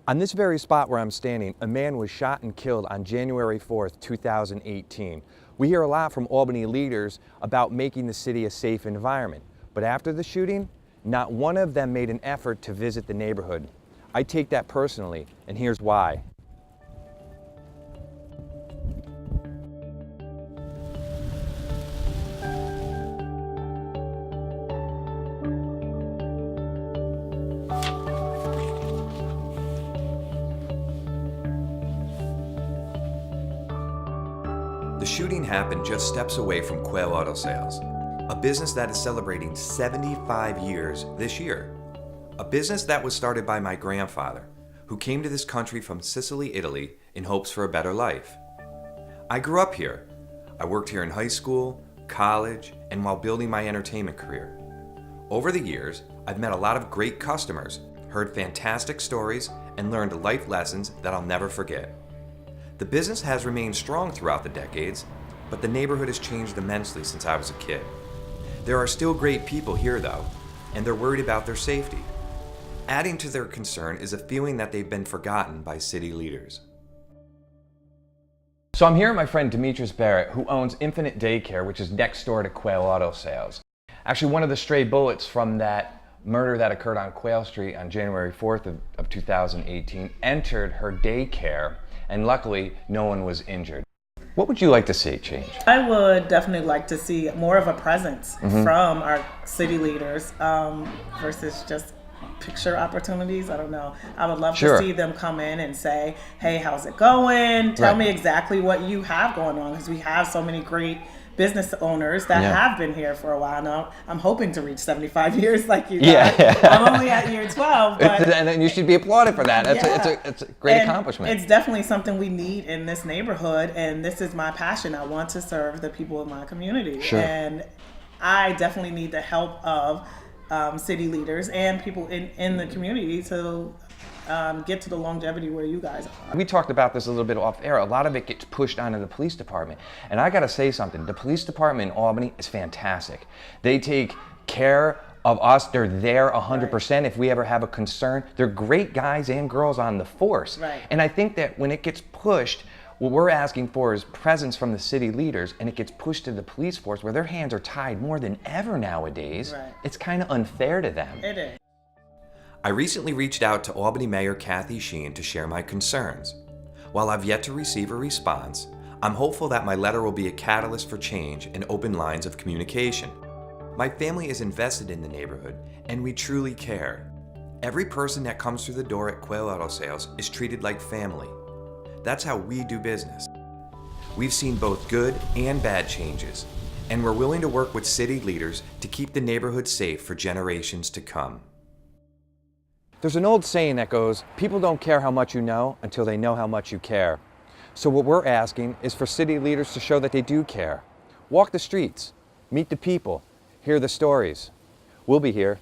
On this very spot where I'm standing, a man was shot and killed on January 4th, 2018. We hear a lot from Albany leaders about making the city a safe environment, but after the shooting, not one of them made an effort to visit the neighborhood. I take that personally, and here's why. The shooting happened just steps away from Quail Auto Sales, a business that is celebrating 75 years this year. A business that was started by my grandfather, who came to this country from Sicily, Italy, in hopes for a better life. I grew up here. I worked here in high school, college, and while building my entertainment career. Over the years, I've met a lot of great customers, heard fantastic stories, and learned life lessons that I'll never forget. The business has remained strong throughout the decades, but the neighborhood has changed immensely since I was a kid. There are still great people here though, and they're worried about their safety. Adding to their concern is a feeling that they've been forgotten by city leaders. So I'm here with my friend Demetrius Barrett, who owns Infinite Daycare, which is next door to Quail Auto Sales. Actually, one of the stray bullets from that murder that occurred on Quail Street on January 4th of 2018 entered her daycare, and luckily no one was injured. What would you like to see change? I would definitely like to see more of a presence from our city leaders versus just picture opportunities. I don't know. I would love to see them come in and say, hey, how's it going? Tell me exactly what you have going on, because we have so many great business owners that have been here for a while now. I'm hoping to reach 75 years like you guys. I'm only at year 12. But and you should be applauded for that. It's a great accomplishment. It's definitely something we need in this neighborhood, and this is my passion. I want to serve the people in my community. And I definitely need the help of city leaders and people in the community to get to the longevity where you guys are. We talked about this a little bit off air. A lot of it gets pushed onto the police department. And I gotta say something, the police department in Albany is fantastic. They take care of us. They're there 100% if we ever have a concern. They're great guys and girls on the force. And I think that when it gets pushed, what we're asking for is presence from the city leaders, and it gets pushed to the police force where their hands are tied more than ever nowadays. It's kind of unfair to them. It is. I recently reached out to Albany Mayor Kathy Sheehan to share my concerns. While I've yet to receive a response, I'm hopeful that my letter will be a catalyst for change and open lines of communication. My family is invested in the neighborhood, and we truly care. Every person that comes through the door at Quail Auto Sales is treated like family. That's how we do business. We've seen both good and bad changes, and we're willing to work with city leaders to keep the neighborhood safe for generations to come. There's an old saying that goes, people don't care how much you know until they know how much you care. So what we're asking is for city leaders to show that they do care. Walk the streets, meet the people, hear the stories. We'll be here